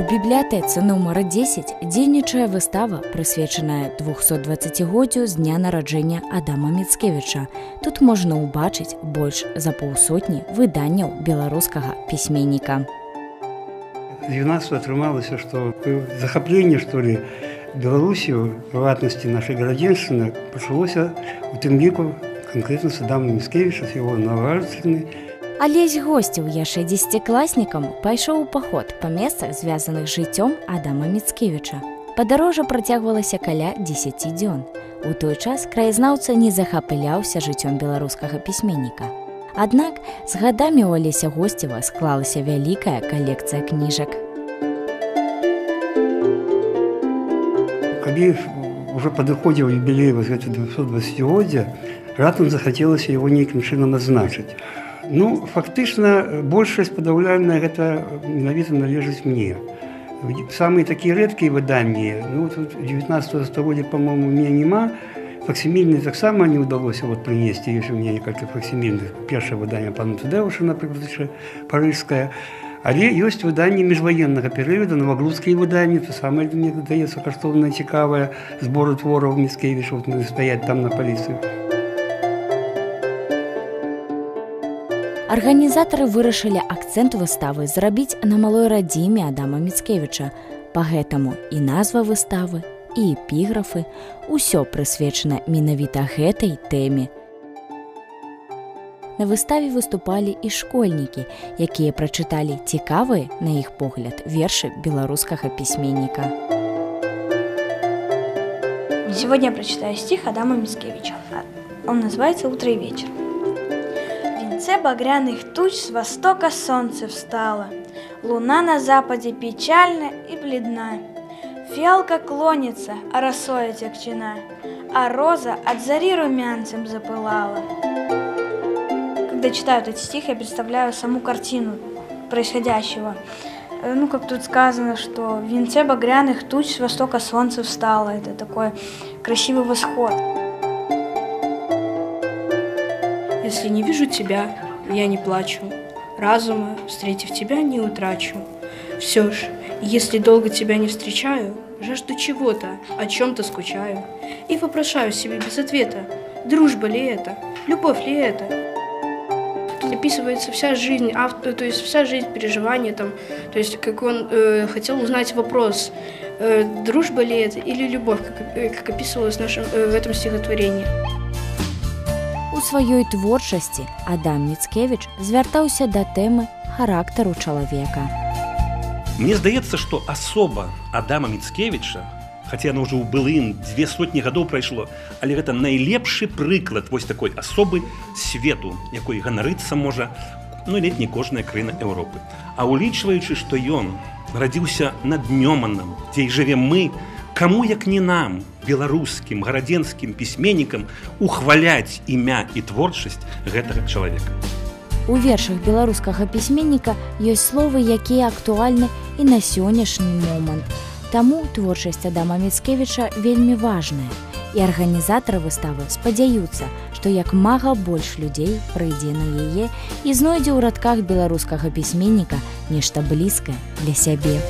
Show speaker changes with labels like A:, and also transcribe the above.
A: бібліятэцы нумара 10 дзейнічае выстава, прысвечаная 220годдзю з дня нараджэння Адама Міцкевіча. Тут можна ўбачыць больш за паўсотні выданняў беларускага пісьменніка.
B: З юнацтва атрымалася, што захапленне, што ли, Беларусію, прыватнасці нашай гарадзеншчыны пачалося у тым ліку канкрэтна з Адама Міцкевіча, з яго нараджэння.
A: Алесь госцяў яшчэ 10класнікам пайшоў у паход па месцах, звязаных з жыццём Адама Міцкевіча. Падарожжа працягвалася каля 10 дзён. У той час краязнаўца не захапляўся жыццём беларускага пісьменніка. Аднак з гадамі ў Алеся Госцева склалася вялікая калекцыя кніжак.
B: Калі ўжо падыходзіў юбілей гэта 220годдзя, раптам захацелася яго нейкім чынам адзначыць. Фактычна, большасць падаўляльная гэта менавіта належыць мне. Самыя такія рэдкія выданні, 19 стагоддзя, па-моему, у мяне няма. Факсімільныя таксама не ўдалося прынесці, ёсць у мяне некалькі факсімільных. Першае выданне пана Тадэуша, напрыклад, парыжскае. Але ёсць выданні міжваеннага перыяду, навагрудскія выданні, то самае, мне здаецца, каштоўнае, цікавае, зборы твораў Міцкевіча, стаяць там на паліцыю.
A: Арганізатары вырашылі акцэнт выставы зрабіць на малой радзіме Адама Міцкевіча. Пагэтаму і назва выставы, і эпіграфы – усё прысвечана менавіта гэтай тэме. На выставе выступалі і школьнікі, якія прачыталі цікавыя, на іх погляд, вершы беларускага пісьменніка.
C: Сегодня я прочитаю стих Адама Міцкевича. Он называется «Утро и вечер». В венце багряных туч с востока солнце встало, луна на западе печальна и бледна. Фиалка клонится, а росой отягчена, а роза от зари румянцем запылала. Когда читаю этот стих, я представляю саму картину происходящего. Как тут сказано, что в венце багряных туч с востока солнце встало. Это такой красивый восход.
D: Если не вижу тебя, я не плачу. Разума, встретив тебя, не утрачу. Все ж, если долго тебя не встречаю, жажду чего-то, о чем-то скучаю. И вопрошаю себе без ответа, дружба ли это, любовь ли это? Тут описывается вся жизнь, то есть вся жизнь, переживания, то есть как он хотел узнать вопрос, дружба ли это или любовь, как описывалось в этом стихотворении.
A: У сваёй творчасці Адам Міцкевіч звяртаўся да тэмы характару чалавека.
E: Мне здаецца, што асоба Адама Міцкевіча, хаця яно ўжо ў былым 200 гадоў прайшло, але гэта найлепшы прыклад вось такой асобы свету, якой ганарыцца можа, ледзь не кожная краіна Еўропы. А улічваючы, што ён нарадзіўся над Нёманам, дзе і жывем мы, каму, як не нам, беларускім, гарадзенскім пісьменнікам, ухваляць імя і творчасць гэтага чалавека.
A: У вершах беларускага пісьменніка ёсць словы, якія актуальны і на сённяшні момант. Таму творчасць Адама Міцкевіча вельмі важная. І арганізатары выставы спадзяюцца, што як мага больш людзей прыйдзе на яе і знойдзе ў радках беларускага пісьменніка нешта блізкае для сябе.